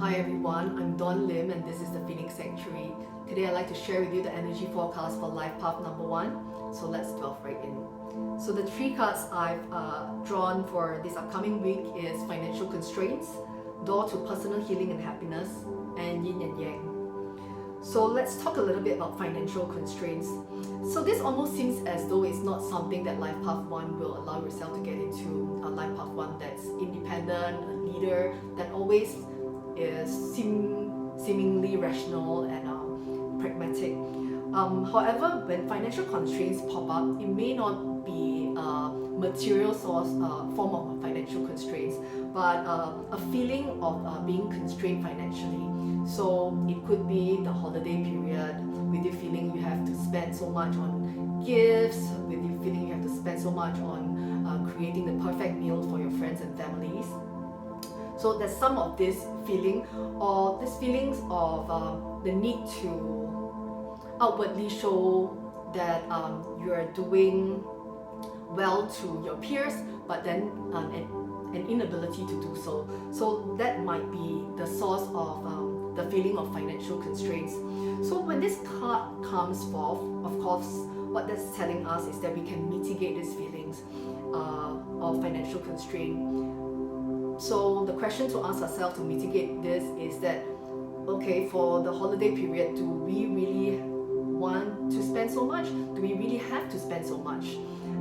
Hi everyone, I'm Dawn Lim and this is the Phoenix Sanctuary. Today I'd like to share with you the energy forecast for Life Path Number 1. So let's delve right in. So the three cards I've drawn for this upcoming week is Financial Constraints, Door to Personal Healing and Happiness, and Yin and Yang. So let's talk a little bit about financial constraints. So this almost seems as though it's not something that Life Path 1 will allow yourself to get into. A Life Path 1 that's independent, a leader that always is seemingly rational and pragmatic. However, when financial constraints pop up, it may not be a material form of financial constraints, but a feeling of being constrained financially. So it could be the holiday period, with you feeling you have to spend so much on gifts, with you feeling you have to spend so much on creating the perfect meal for your friends and families. So there's some of this feeling, or these feelings of the need to outwardly show that you are doing well to your peers, but then an inability to do so. So that might be the source of the feeling of financial constraints. So when this card comes forth, of course, what that's telling us is that we can mitigate these feelings of financial constraint. So the question to ask ourselves to mitigate this is that, okay, for the holiday period, do we really want to spend so much? Do we really have to spend so much?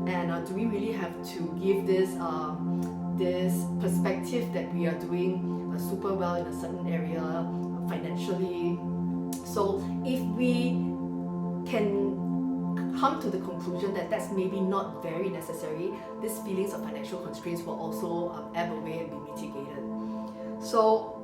And do we really have to give this this perspective that we are doing super well in a certain area financially? So if we can come to the conclusion that that's maybe not very necessary, these feelings of financial constraints will also ebb away and be mitigated. So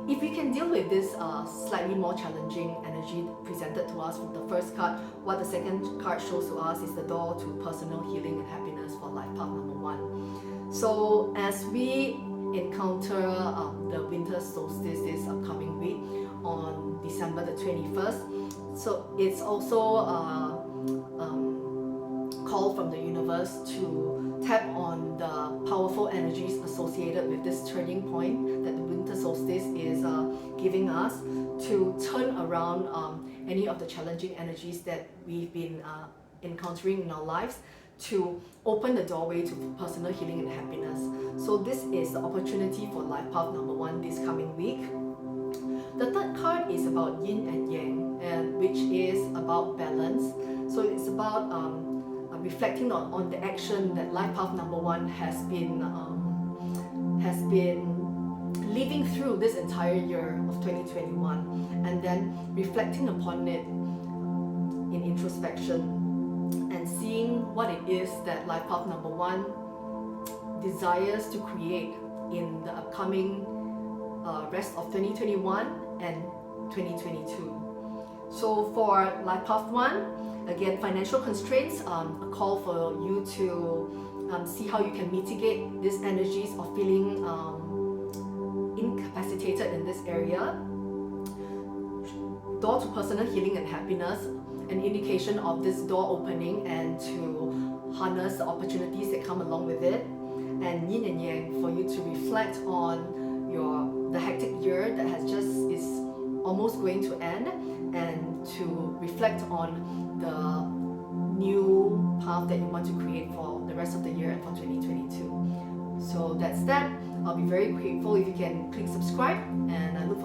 if we can deal with this slightly more challenging energy presented to us from the first card, what the second card shows to us is the door to personal healing and happiness for Life Path Number 1. So as we encounter the winter solstice this upcoming week on December the 21st, so it's also call from the universe to tap on the powerful energies associated with this turning point that the winter solstice is giving us, to turn around any of the challenging energies that we've been encountering in our lives, to open the doorway to personal healing and happiness. So this is the opportunity for Life Path Number 1 this coming week. The third card is about Yin and Yang, which is about balance. So it's about reflecting on the action that Life Path Number 1 has been living through this entire year of 2021, and then reflecting upon it in introspection and seeing what it is that Life Path Number 1 desires to create in the upcoming rest of 2021 and 2022. So for Life Path 1, again, financial constraints, a call for you to see how you can mitigate these energies of feeling incapacitated in this area. Door to personal healing and happiness, an indication of this door opening and to harness the opportunities that come along with it. And Yin and Yang, for you to reflect on the hectic year that is almost going to end, and to reflect on the new path that you want to create for the rest of the year and for 2022. So that's that. I'll be very grateful if you can click subscribe, and I look